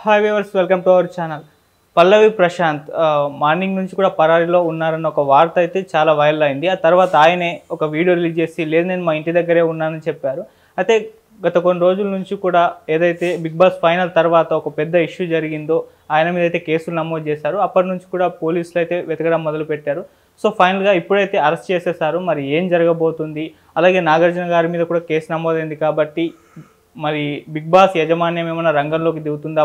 Hi viewers, welcome to our channel. Pallavi Prashanth morning నుంచి కూడా పరారీలో ఉన్నారన్న ఒక వార్త అయితే చాలా వైరల్ అయింది. ఆ తర్వాత ఆయనే ఒక వీడియో రిలీజ్ చేసి లేదు నేను మా ఇంటి దగ్గరే ఉన్నానని చెప్పారు. అయితే గత కొన్ని రోజుల నుంచి కూడా ఏదైతే బిగ్ బాస్ ఫైనల్ తర్వాత ఒక పెద్ద ఇష్యూ జరిగిందో ఆయన మీద అయితే కేసులు నమోదు చేశారు. అప్పటి నుంచి కూడా పోలీసులు అయితే వెతకడం మొదలుపెట్టారు. సో ఫైనల్గా ఇప్పుడైతే అరెస్ట్ చేసేసారు. మరి ఏం జరగబోతుంది? అలాగే నాగార్జున గారి మీద కూడా కేసు నమోదైంది కాబట్టి మరి బిగ్ బాస్ యాజమాన్యం ఏమైనా రంగంలోకి దిగుతుందా,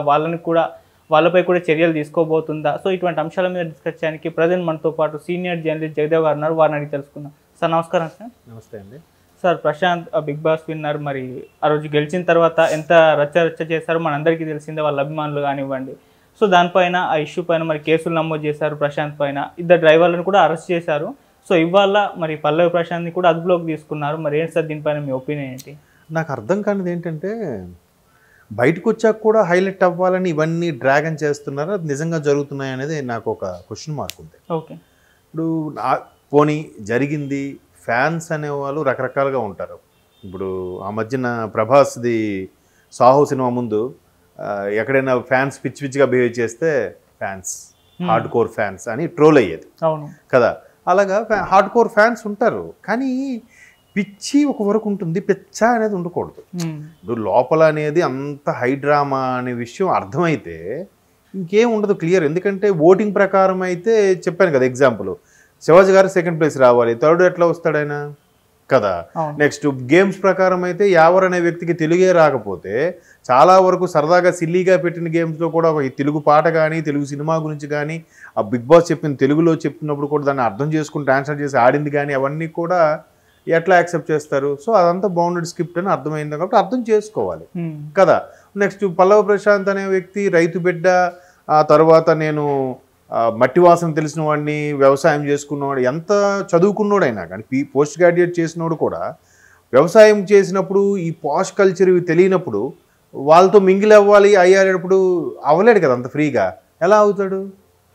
వాళ్ళపై కూడా చర్యలు తీసుకోబోతుందా? సో ఇటువంటి అంశాల మీద డిస్కస్ చేయడానికి ప్రజెంట్ మనతో పాటు సీనియర్ జర్నలిస్ట్ జగదేవ్ గారు ఉన్నారు. వారిని అడిగి తెలుసుకుందాం. సార్ నమస్కారం. సార్ నమస్తే అండి. Sir, Prashanth Bigg Boss winner. మరి ఆ రోజు గెలిచిన తర్వాత ఎంత రచ్చ చేశారో మనందరికీ తెలిసిందే, వాళ్ళ అభిమానులు కానివ్వండి. సో దానిపైన ఆ ఇష్యూ పైన మరి కేసులు నమోదు చేశారు. ప్రశాంత్ పైన ఇద్దరు డ్రైవర్లను కూడా అరెస్ట్ చేశారు. సో ఇవాళ మరి పల్లవి ప్రశాంత్ని కూడా అదుపులోకి తీసుకున్నారు. మరి ఏంటి సార్ దీనిపైన మీ ఒపీనియన్ ఏంటి? నాకు అర్థం కానిది ఏంటంటే, బయటకు వచ్చాక కూడా హైలైట్ అవ్వాలని ఇవన్నీ డ్రాగన్ చేస్తున్నారా, అది నిజంగా జరుగుతున్నాయి అనేది నాకు ఒక క్వశ్చన్ మార్క్ ఉంది. ఓకే, ఇప్పుడు పోనీ జరిగింది, ఫ్యాన్స్ అనేవాళ్ళు రకరకాలుగా ఉంటారు. ఇప్పుడు ఆ మధ్యన ప్రభాస్ది సాహో సినిమా ముందు ఎక్కడైనా ఫ్యాన్స్ పిచ్చిగా బిహేవ్ చేస్తే ఫ్యాన్స్ హార్డ్ కోర్ ఫ్యాన్స్ అని ట్రోల్ అయ్యేది. అవును కదా, అలాగా హార్డ్ కోర్ ఫ్యాన్స్ ఉంటారు. కానీ పిచ్చి ఒక వరకు ఉంటుంది, పిచ్చ అనేది ఉండకూడదు. ఇప్పుడు లోపల అనేది అంత హై డ్రామా అనే విషయం అర్థమైతే ఇంకేం ఉండదు, క్లియర్. ఎందుకంటే ఓటింగ్ ప్రకారం అయితే చెప్పాను కదా, ఎగ్జాంపుల్ శివాజీ గారు సెకండ్ ప్లేస్ రావాలి, థర్డ్ ఎట్లా వస్తాడైనా కదా. నెక్స్ట్ గేమ్స్ ప్రకారం అయితే యావర్ అనే వ్యక్తికి తెలుగే రాకపోతే చాలా వరకు సరదాగా సిల్లీగా పెట్టిన గేమ్స్లో కూడా ఒక తెలుగు పాట కానీ తెలుగు సినిమా గురించి కానీ ఆ బిగ్ బాస్ చెప్పిన తెలుగులో చెప్పినప్పుడు కూడా దాన్ని అర్థం చేసుకుని ట్రాన్స్లేట్ చేసి ఆడింది కానీ అవన్నీ కూడా ఎట్లా యాక్సెప్ట్ చేస్తారు? సో అదంతా బౌండెడ్ స్క్రిప్ట్ అని అర్థమైంది కాబట్టి అర్థం చేసుకోవాలి కదా. నెక్స్ట్ పల్లవి ప్రశాంత్ అనే వ్యక్తి రైతు బిడ్డ, ఆ తర్వాత నేను మట్టి వాసన తెలిసిన వాడిని, వ్యవసాయం చేసుకున్నవాడు, ఎంత చదువుకున్నోడైనా కానీ పోస్ట్ గ్రాడ్యుయేట్ చేసినోడు కూడా వ్యవసాయం చేసినప్పుడు ఈ పాష్ కల్చర్ ఇవి తెలియనప్పుడు వాళ్ళతో మింగిల్ అవ్వాలి అయ్యేటప్పుడు అవ్వలేడు కదా అంత ఫ్రీగా. ఎలా అవుతాడు?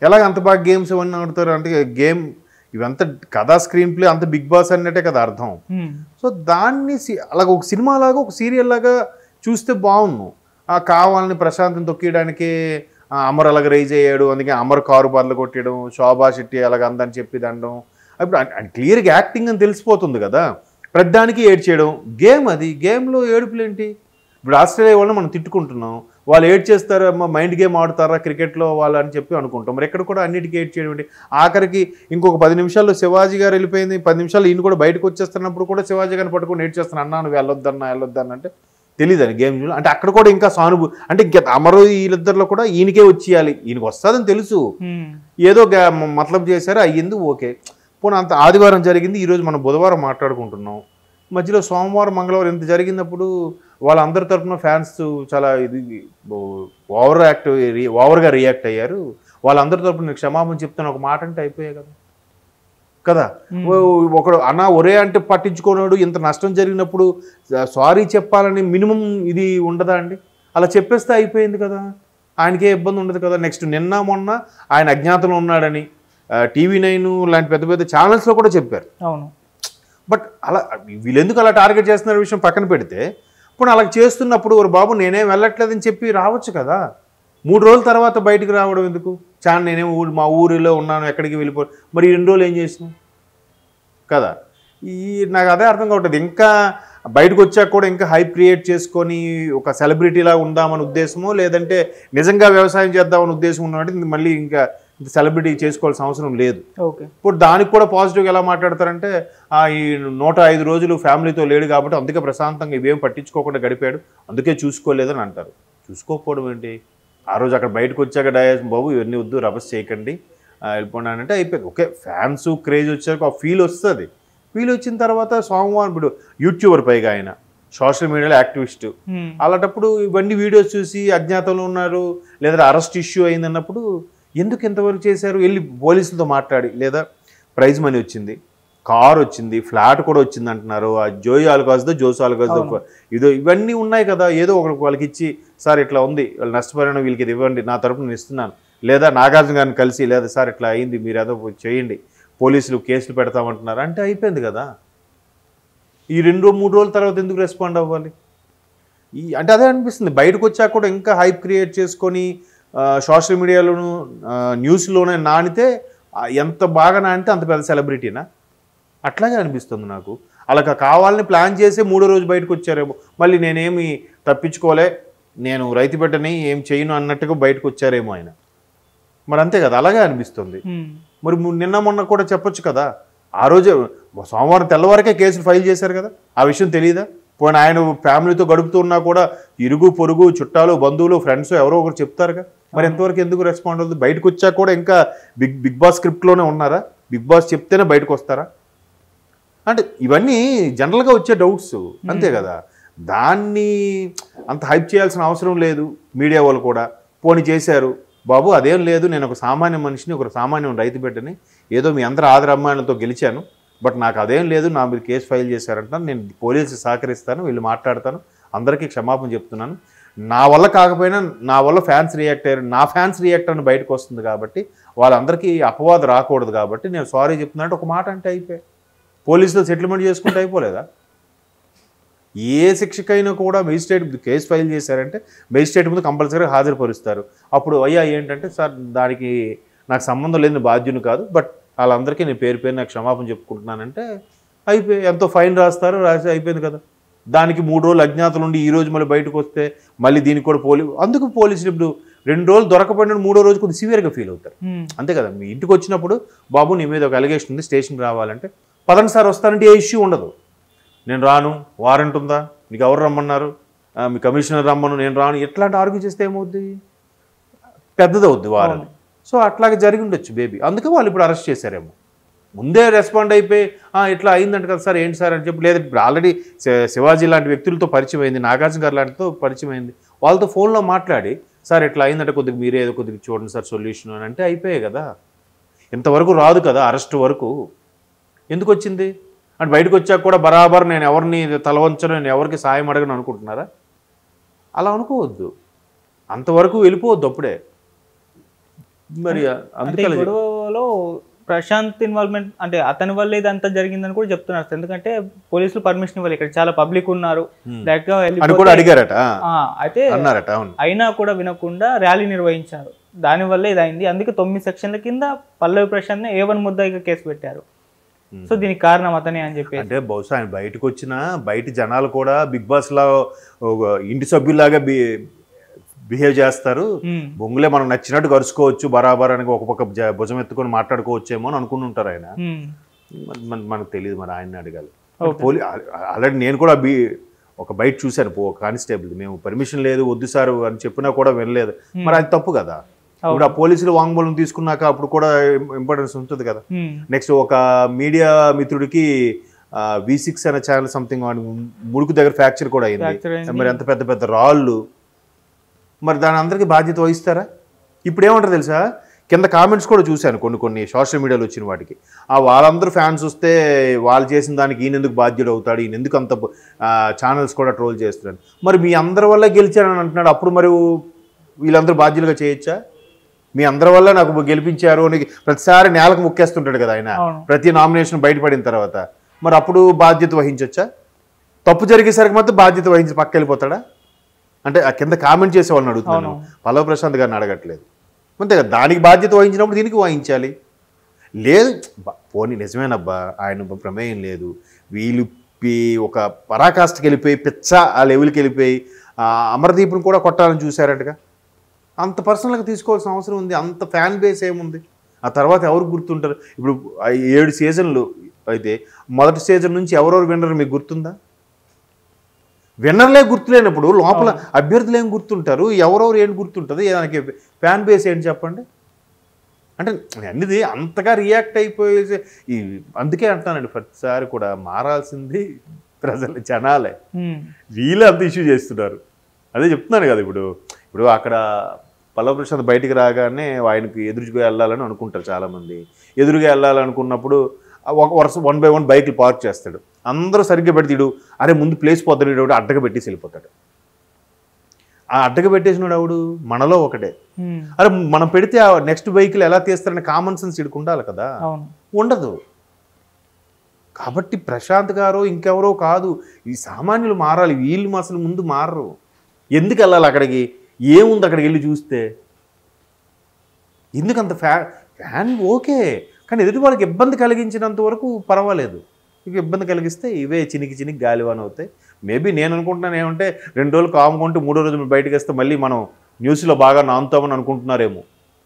ఎలాగ అంత బాగా గేమ్స్ ఇవన్నీ ఆడుతారు అంటే గేమ్ ఇవంతా కథా స్క్రీన్ ప్లే అంత బిగ్ బాస్ అన్నట్టే కదా అర్థం. సో దాన్ని అలాగ ఒక సినిమా లాగా ఒక సీరియల్ లాగా చూస్తే బాగున్నాను. కావాలని ప్రశాంత్ని తొక్కేయడానికి అమర్ అలాగ రైజ్ అయ్యాడు, అందుకే అమర్ కారు బార్లు కొట్టేయడం, శోభా శెట్టి అలాగ అందని చెప్పి దండం. ఇప్పుడు క్లియర్గా యాక్టింగ్ అని తెలిసిపోతుంది కదా, ప్రతిదానికి ఏడ్చేయడం. గేమ్ అది, గేమ్లో ఏడుపులేంటి? ఇప్పుడు ఆస్ట్రేలియా వాళ్ళని మనం తిట్టుకుంటున్నాం, వాళ్ళు ఏడ్ చేస్తారు, అమ్మ మైండ్ గేమ్ ఆడుతారా క్రికెట్లో వాళ్ళు అని చెప్పి అనుకుంటాం. మరి ఎక్కడ కూడా అన్నిటికీ ఏడ్ చేయడం ఏంటి? ఆఖరికి ఇంకొక 10 నిమిషాల్లో శివాజీ గారు వెళ్ళిపోయింది, 10 నిమిషాలు ఈయన కూడా బయటకు వచ్చేస్తున్నప్పుడు కూడా శివాజీ గారిని పట్టుకొని ఏడ్ చేస్తాను, అన్నా నువ్వు వెళ్ళొద్దన్నా అంటే తెలియదని గేమ్ చూడాలి అంటే అక్కడ కూడా ఇంకా అంటే ఇంకా అమరు వీళ్ళిద్దరిలో కూడా ఈయనకే వచ్చేయాలి, ఈయనకి వస్తుందని తెలుసు, ఏదో మతలబ్ చేశారు అయ్యింది. ఓకే, పోనీ అంత ఆదివారం జరిగింది, ఈరోజు మనం బుధవారం మాట్లాడుకుంటున్నాం. మధ్యలో సోమవారం మంగళవారం ఇంత జరిగినప్పుడు వాళ్ళందరి తరఫున ఫ్యాన్స్ చాలా ఓవర్గా రియాక్ట్ అయ్యారు. వాళ్ళందరి తరఫున క్షమాపణ చెప్తాను ఒక మాట అంటే అయిపోయాయి కదా. ఒకడు అన్న ఒరే అంటే పట్టించుకోనాడు, ఇంత నష్టం జరిగినప్పుడు సారీ చెప్పాలని మినిమం ఇది ఉండదా అండి? అలా చెప్పేస్తే అయిపోయింది కదా, ఆయనకే ఇబ్బంది ఉండదు కదా. నెక్స్ట్ నిన్న మొన్న ఆయన అజ్ఞాతంలో ఉన్నాడని TV9 లాంటి పెద్ద పెద్ద ఛానల్స్లో కూడా చెప్పారు. అవును, బట్ అలా వీళ్ళెందుకు అలా టార్గెట్ చేస్తున్న విషయం పక్కన పెడితే, ఇప్పుడు అలా చేస్తున్నప్పుడు ఒక బాబు నేనేం వెళ్ళట్లేదని చెప్పి రావచ్చు కదా. 3 రోజుల తర్వాత బయటకు రావడం ఎందుకు? నేనేం మా ఊరిలో ఉన్నాను, ఎక్కడికి వెళ్ళిపో, మరి 2 రోజులు ఏం చేసినావు కదా. నాకు అదే అర్థం కావట్లేదు. ఇంకా బయటకు వచ్చాక కూడా ఇంకా హైప్ క్రియేట్ చేసుకొని ఒక సెలబ్రిటీలా ఉందామని ఉద్దేశమో, లేదంటే నిజంగా వ్యవసాయం చేద్దామని ఉద్దేశం ఉన్నట్టు మళ్ళీ ఇంకా సెలబ్రిటీ చేసుకోవాల్సిన అవసరం లేదు. ఇప్పుడు దానికి కూడా పాజిటివ్గా ఎలా మాట్లాడతారంటే ఈ 105 రోజులు ఫ్యామిలీతో లేడు కాబట్టి అందుకే ప్రశాంతంగా ఇవేం పట్టించుకోకుండా గడిపాడు, అందుకే చూసుకోలేదని అంటారు. చూసుకోకపోవడం ఏంటి? ఆ రోజు అక్కడ బయటకు వచ్చాక డయాస్ బాబు ఇవన్నీ వద్దు, రభస్ చేయకండి, వెళ్ళిపోయినానంటే అయిపోయింది. ఓకే, ఫ్యాన్స్ క్రేజ్ వచ్చాక ఆ ఫీల్ వస్తుంది. ఫీల్ వచ్చిన తర్వాత సోమవారం ఇప్పుడు యూట్యూబర్ పైగా ఆయన సోషల్ మీడియాలో యాక్టివిస్ట్, అలాంటప్పుడు ఇవన్నీ వీడియోస్ చూసి అజ్ఞాతంలో ఉన్నారు లేదా అరెస్ట్ ఇష్యూ అయింది అన్నప్పుడు ఎందుకు ఎంతవరకు చేశారు? వెళ్ళి పోలీసులతో మాట్లాడి, లేదా ప్రైజ్ మనీ వచ్చింది, కార్ వచ్చింది, ఫ్లాట్ కూడా వచ్చింది అంటున్నారు. ఆ జోస్ ఆల్కాజ్దో ఇదో ఇవన్నీ ఉన్నాయి కదా. ఏదో ఒకరికి వాళ్ళకి ఇచ్చి సార్ ఇట్లా ఉంది, వాళ్ళు నష్టపరిహారం వీళ్ళకి ఇది ఇవ్వండి, నా తరపున నేను ఇస్తున్నాను, లేదా నాగార్జున గారిని కలిసి లేదా సార్ ఇట్లా అయింది మీరు ఏదో చేయండి, పోలీసులు కేసులు పెడతామంటున్నారు అంటే అయిపోయింది కదా. ఈ 2-3 రోజుల తర్వాత ఎందుకు రెస్పాండ్ అవ్వాలి? అంటే అదే అనిపిస్తుంది, బయటకు వచ్చాక కూడా ఇంకా హైప్ క్రియేట్ చేసుకొని సోషల్ మీడియాలోను న్యూస్లోనే నానితే ఎంత బాగా నానితే అంత పెద్ద సెలబ్రిటీనా? అట్లాగే అనిపిస్తుంది నాకు. అలా కావాలని ప్లాన్ చేసి 3వ రోజు బయటకు వచ్చారేమో, మళ్ళీ నేనేమి తప్పించుకోలే, నేను రైతు బిడ్డని ఏం చేయను అన్నట్టుగా బయటకు వచ్చారేమో ఆయన. మరి అంతే కదా, అలాగే అనిపిస్తుంది. మరి నిన్న మొన్న కూడా చెప్పొచ్చు కదా, ఆ రోజే సోమవారం తెల్లవారికే కేసులు ఫైల్ చేశారు కదా, ఆ విషయం తెలియదా? పోయిన ఆయన ఫ్యామిలీతో గడుపుతున్నా కూడా ఇరుగు పొరుగు చుట్టాలు బంధువులు ఫ్రెండ్స్ ఎవరో ఒకరు చెప్తారుగా. మరి ఎంతవరకు ఎందుకు రెస్పాండ్ అవుతుంది? బయటకు వచ్చా కూడా ఇంకా బిగ్ బాస్ స్క్రిప్ట్లోనే ఉన్నారా? బిగ్ బాస్ చెప్తేనే బయటకు వస్తారా? అంటే ఇవన్నీ జనరల్గా వచ్చే డౌట్స్, అంతే కదా. దాన్ని అంత హైప్ చేయాల్సిన అవసరం లేదు. మీడియా వాళ్ళు కూడా పోనీ చేశారు, బాబు అదేం లేదు, నేను ఒక సామాన్య మనిషిని, ఒక సామాన్య రైతు బిడ్డని, ఏదో మీ అందరూ ఆదరమ్మాయిలతో గెలిచాను, బట్ నాకు అదేం లేదు, నా మీద కేసు ఫైల్ చేశారంట, నేను పోలీసులు సహకరిస్తాను, వీళ్ళు మాట్లాడతాను, అందరికీ క్షమాపణ చెప్తున్నాను, నా వల్ల కాకపోయినా నా వల్ల ఫ్యాన్స్ రియాక్ట్ అయ్యారు, నా ఫ్యాన్స్ రియాక్ట్ అని బయటకు వస్తుంది కాబట్టి వాళ్ళందరికీ అపవాదం రాకూడదు కాబట్టి నేను సారీ చెప్తున్నానంటే ఒక మాట అంటే అయిపోయి పోలీసులు సెటిల్మెంట్ చేసుకుంటే అయిపోలేదా? ఏ శిక్షకైనా కూడా మెజిస్ట్రేట్ కేసు ఫైల్ చేశారంటే మెజిస్ట్రేట్ ముందు కంపల్సరీగా హాజరుపరుస్తారు. అప్పుడు అయ్యా ఏంటంటే సార్ దానికి నాకు సంబంధం లేని బాధ్యుని కాదు, బట్ వాళ్ళందరికీ నేను పేరు నాకు క్షమాపణ చెప్పుకుంటున్నానంటే అయిపోయి ఎంతో ఫైన్ రాస్తారు, రాసి అయిపోయింది కదా. దానికి 3 రోజులు అజ్ఞాతలు ఉండి ఈ రోజు మళ్ళీ బయటకు వస్తే మళ్ళీ దీనికి కూడా అందుకు పోలీసులు ఇప్పుడు 2 రోజులు దొరకపోయినా 3వ రోజు కొద్దిగా సివియర్గా ఫీల్ అవుతారు, అంతే కదా. మీ ఇంటికి వచ్చినప్పుడు బాబు నీ మీద ఒక అలిగేషన్ ఉంది, స్టేషన్కి రావాలంటే పదండి సార్ వస్తానంటే ఏ ఇష్యూ ఉండదు. నేను రాను, వారెంట్ ఉందా, నీకు ఎవరు రమ్మన్నారు, మీ కమిషనర్ రమ్మను, నేను రాను, ఎట్లాంటి ఆర్గ్యూ చేస్తే ఏమవుద్ది, పెద్దదవుద్ది వారెంట్. సో అట్లాగే జరిగి ఉండొచ్చు బేబీ, అందుకే వాళ్ళు ఇప్పుడు అరెస్ట్ చేశారేమో. ముందే రెస్పాండ్ అయిపోయి ఇట్లా అయిందంట కదా సార్, ఏంటి సార్ అని చెప్పి, లేదా ఇప్పుడు ఆల్రెడీ శివాజీ లాంటి వ్యక్తులతో పరిచయం అయింది, నాగార్జున గారు లాంటితో పరిచయం అయింది, వాళ్ళతో ఫోన్లో మాట్లాడి సార్ ఇట్లా అయిందంటే కొద్దిగా మీరే ఏదో కొద్దిగా చూడండి సార్ సొల్యూషన్ అని అంటే అయిపోయాయి కదా. ఇంతవరకు రాదు కదా అరెస్ట్ వరకు, ఎందుకు వచ్చింది అంటే బయటకు వచ్చాక కూడా బరాబర్ నేను ఎవరిని తలవంచను, నేను ఎవరికి సాయం అడగను అనుకుంటున్నారా? అలా అనుకోవద్దు, అంతవరకు వెళ్ళిపోవద్దు అప్పుడే. మరి అందుకే గొడవలో ప్రశాంత్ ఇన్వాల్వ్మెంట్ అంటే అతని వల్ల ఇదంతా జరిగిందని కూడా చెప్తున్నారు. ఎందుకంటే పోలీసులు పర్మిషన్ ఇవ్వాలి, ఇక్కడ చాలా పబ్లిక్ ఉన్నారు, డైరెక్ట్ గా అడిగారట, అయితే అయినా కూడా వినకుండా ర్యాలీ నిర్వహించారు, దానివల్ల ఇది అయింది. అందుకే 9 సెక్షన్ల కింద పల్లవి ప్రశాంత్ ఏవన్ ముద్దాయిగా కేసు పెట్టారు. సో దీనికి కారణం అతనే అని చెప్పి, అంటే బహుశా ఆయన బయటకు వచ్చిన బయట జనాలు కూడా బిగ్ బాస్ లా ఇంటి సభ్యుల్లాగా బిహేవ్ చేస్తారు, బొంగులే మనం నచ్చినట్టు కరుచుకోవచ్చు బరాబర్ అని ఒక పక్క భుజం ఎత్తుకొని మాట్లాడుకోవచ్చేమో అని అనుకుని ఉంటారు ఆయన. మనకు తెలియదు, మరి ఆయన్ని అడగాలి. ఆల్రెడీ నేను కూడా ఒక బయట చూశాను కానిస్టేబుల్, మేము పర్మిషన్ లేదు వద్దు సార్ అని చెప్పినా కూడా వినలేదు, మరి అది తప్పు కదా. ఇప్పుడు ఆ పోలీసులు వాంగ్మూలం తీసుకున్నాక అప్పుడు కూడా ఇంపార్టెన్స్ ఉంటుంది కదా. నెక్స్ట్ ఒక మీడియా మిత్రుడికి V6 అనే ఛానల్ సంథింగ్ ముడుకు దగ్గర ఫ్రాక్చర్ కూడా అయింది, మరి ఎంత పెద్ద పెద్ద రాళ్ళు, మరి దాని అందరికీ బాధ్యత వహిస్తారా? ఇప్పుడు ఏమంటారు తెలుసా, కింద కామెంట్స్ కూడా చూశాను కొన్ని సోషల్ మీడియాలో వచ్చిన వాటికి, వాళ్ళందరూ ఫ్యాన్స్ వస్తే వాళ్ళు చేసిన దానికి ఈయన ఎందుకు బాధ్యుడు అవుతాడు, ఈయన ఎందుకు అంత ఛానల్స్ కూడా ట్రోల్ చేస్తున్నాడు, మరి మీ అందరి వల్ల గెలిచారని అంటున్నాడు, అప్పుడు మరి వీళ్ళందరూ బాధ్యులుగా చేయొచ్చా? మీ అందరి వల్ల నాకు గెలిపించారు అని ప్రతిసారి నేలకు ముక్కేస్తుంటాడు కదా ఆయన ప్రతి నామినేషన్ బయటపడిన తర్వాత, మరి అప్పుడు బాధ్యత వహించొచ్చా? తప్పు జరిగేసరికి మాత్రం బాధ్యత వహించి పక్క వెళ్ళిపోతాడా? అంటే ఆ కింద కామెంట్ చేసే వాళ్ళని అడుగుతున్నాను, పల్లవి ప్రశాంత్ గారిని అడగట్లేదు. అంతే కదా, దానికి బాధ్యత వహించినప్పుడు దీనికి వహించాలి. లేదు పోనీ నిజమేనబ్బా ఆయన ప్రమేయం లేదు, వీళ్ళు ఒక పరాకాష్ఠకి వెళ్ళిపోయి పిచ్చ ఆ లెవెల్కి వెళ్ళిపోయి అమర్దీప్ని కూడా కొట్టాలని చూశారటగా, అంత పర్సనల్గా తీసుకోవాల్సిన అవసరం ఉంది? అంత ఫ్యాన్ బేస్ ఏముంది? ఆ తర్వాత ఎవరు గుర్తుంటారు? ఇప్పుడు 7 సీజన్లు అయితే మొదటి సీజన్ నుంచి ఎవరెవరు విన్నర్ మీకు గుర్తుందా? విన్నర్లే గుర్తులేనప్పుడు లోపల అభ్యర్థులు ఏం గుర్తుంటారు, ఎవరెవరు ఏం గుర్తుంటుంది, దానికి ఫ్యాన్ బేస్ ఏంటి చెప్పండి? అంటే అన్నిది అంతగా రియాక్ట్ అయిపోయేసి అందుకే అంటానండి ప్రతిసారి కూడా మారాల్సింది ప్రజలు జనాలే, వీళ్ళే అంత ఇష్యూ చేస్తున్నారు. అదే చెప్తున్నాను కదా, ఇప్పుడు అక్కడ పల్లవి ప్రశాంత్ బయటికి రాగానే ఆయనకి ఎదురుగా వెళ్ళాలని అనుకుంటారు చాలామంది. ఎదురుగా వెళ్ళాలనుకున్నప్పుడు వరుస 1 by 1 బైక్లు పార్క్ చేస్తాడు, అందరూ సరిగ్గా పెడతాడు, అరే ముందు ప్లేస్ పొద్దున అడ్డగా పెట్టేసి వెళ్ళిపోతాడు. ఆ అడ్డగా పెట్టేసినాడు ఆవిడు మనలో ఒకటే, అరే మనం పెడితే నెక్స్ట్ బైక్లు ఎలా తీస్తారని కామన్ సెన్స్ ఇడుకు ఉండాలి కదా, ఉండదు. కాబట్టి ప్రశాంత్ గారు ఇంకెవరో కాదు, ఈ సామాన్యులు మారాలి, వీళ్ళు అసలు ముందు మారరు. ఎందుకు వెళ్ళాలి అక్కడికి? ఏముంది అక్కడికి వెళ్ళి చూస్తే? ఎందుకంత ఫ్యాన్ ఓకే, కానీ ఎదుటి వాళ్ళకి ఇబ్బంది కలిగించినంత వరకు పర్వాలేదు. ఇక ఇబ్బంది కలిగిస్తే ఇవే చినికి గాలివాన అవుతాయి. మేబీ నేను అనుకుంటున్నాను ఏమంటే 2 రోజులు కాముకుంటే 3వ రోజు బయటకు వస్తే మళ్ళీ మనం న్యూస్లో బాగా నానుతామని అనుకుంటున్నారేమో,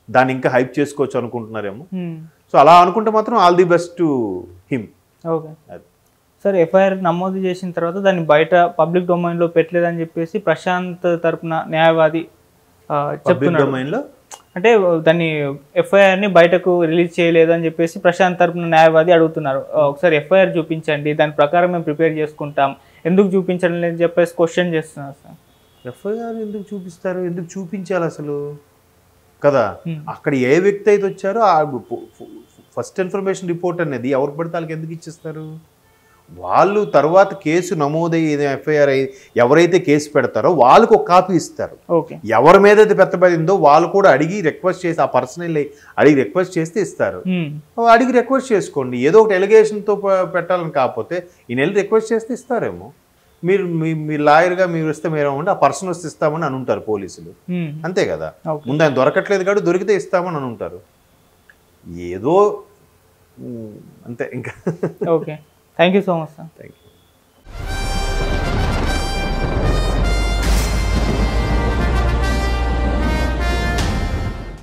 దాన్ని ఇంకా హైప్ చేసుకోవచ్చు అనుకుంటున్నారేమో. సో అలా అనుకుంటే మాత్రం all the best to him. Okay sir, FIR నమోదు చేసిన తర్వాత దాన్ని బయట పబ్లిక్ డొమైన్లో పెట్టలేదని చెప్పేసి ప్రశాంత్ తరపున న్యాయవాది చెప్తున్నాడు. అంటే దాన్ని ఎఫ్ఐఆర్ని బయటకు రిలీజ్ చేయలేదు అని చెప్పేసి ప్రశాంత్ తరపున న్యాయవాది అడుగుతున్నారు. ఒకసారి ఎఫ్ఐఆర్ చూపించండి, దాని ప్రకారం మేము ప్రిపేర్ చేసుకుంటాం, ఎందుకు చూపించడం లేదని చెప్పేసి క్వశ్చన్ చేస్తున్నారు సార్. ఎఫ్ఐఆర్ ఎందుకు చూపిస్తారు? ఎందుకు చూపించాలి అసలు కదా? అక్కడ ఏ వ్యక్తి అయితే వచ్చారో ఆ ఫస్ట్ ఇన్ఫర్మేషన్ రిపోర్ట్ అనేది ఎవరు పడితే వాళ్ళకి ఎందుకు ఇచ్చేస్తారు? వాళ్ళు తర్వాత కేసు నమోదయ్యి ఎఫ్ఐఆర్ ఎవరైతే కేసు పెడతారో వాళ్ళకు ఒక కాపీ ఇస్తారు. ఎవరి మీద అయితే పెత్తబడిందో వాళ్ళు కూడా అడిగి రిక్వెస్ట్ చేసి, ఆ పర్సన్ అడిగి రిక్వెస్ట్ చేస్తే ఇస్తారు. అడిగి రిక్వెస్ట్ చేసుకోండి. ఏదో ఒకటి ఎలిగేషన్తో పెట్టాలని కాకపోతే ఈయన వెళ్ళి రిక్వెస్ట్ చేస్తే ఇస్తారేమో. మీరు మీ లాయర్గా మీరు ఇస్తే మీరు ఆ పర్సన్ వస్తే ఇస్తామని అని ఉంటారు పోలీసులు, అంతే కదా. ముందు ఆయన దొరకట్లేదు కాబట్టి దొరికితే ఇస్తామని అని ఉంటారు. ఏదో అంతే ఇంకా. Okay, thank you so much sir. Thank you.